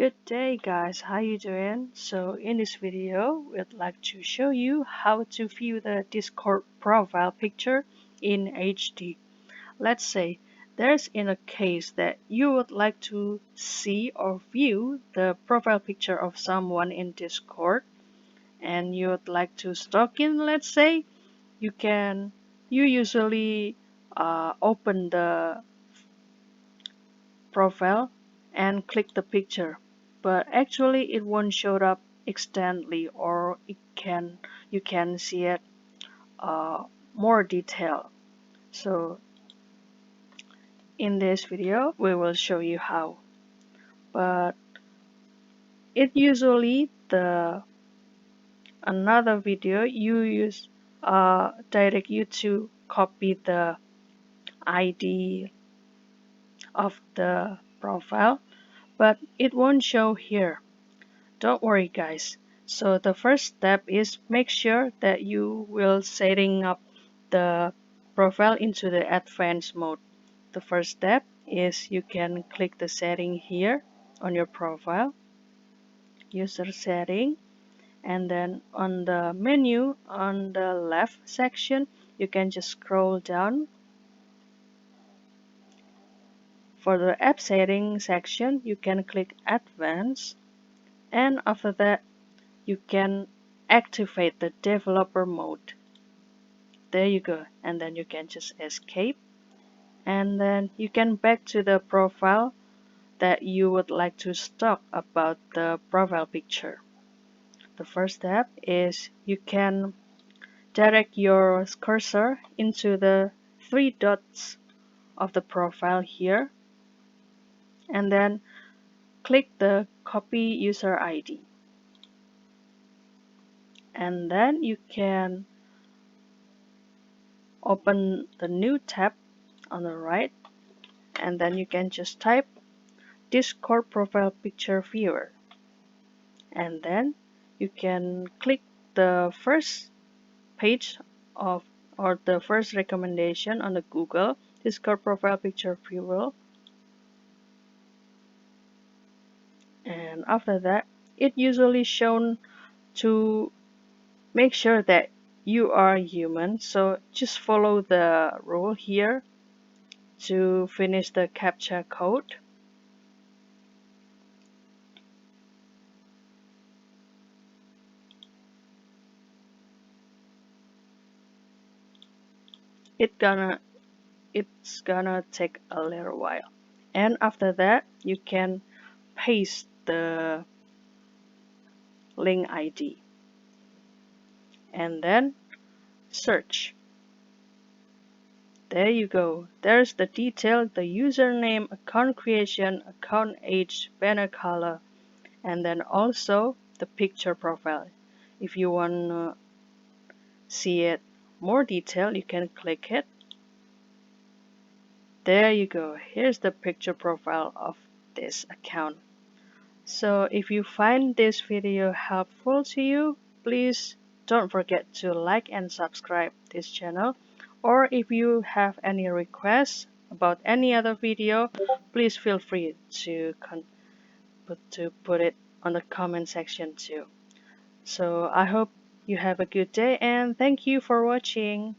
Good day guys, how you doing? So in this video, we'd like to show you how to view the Discord profile picture in HD. Let's say there's in a case that you would like to see or view the profile picture of someone in Discord and you would like to stalk in, let's say, you usually open the profile and click the picture, but actually it won't show up instantly, or you can see it more detail. So in this video we will show you how, but it usually the another video you use direct you to copy the ID of the profile, but it won't show here. Don't worry guys. So the first step is make sure that you will setting up the profile into the advanced mode. The first step is you can click the setting here on your profile, user setting, and then on the menu on the left section you can just scroll down. For the app setting section you can click advanced, and after that you can activate the developer mode. There you go, and then you can just escape, and then you can back to the profile that you would like to talk about the profile picture. The first step is you can direct your cursor into the three dots of the profile here, and then click the copy user ID, and then you can open the new tab on the right, and then you can just type Discord profile picture viewer, and then you can click the first page of or the first recommendation on the Google Discord profile picture viewer, and after that it usually shown to make sure that you are human, so just follow the rule here to finish the captcha code. It's gonna take a little while, and after that you can paste the link ID and then search. There you go, there's the detail, the username, account creation, account age, banner color, and then also the picture profile. If you want to see it more detailed you can click it. There you go, here's the picture profile of this account. So if you find this video helpful to you, please don't forget to like and subscribe this channel, or if you have any requests about any other video, please feel free to put it on the comment section too. So I hope you have a good day and thank you for watching.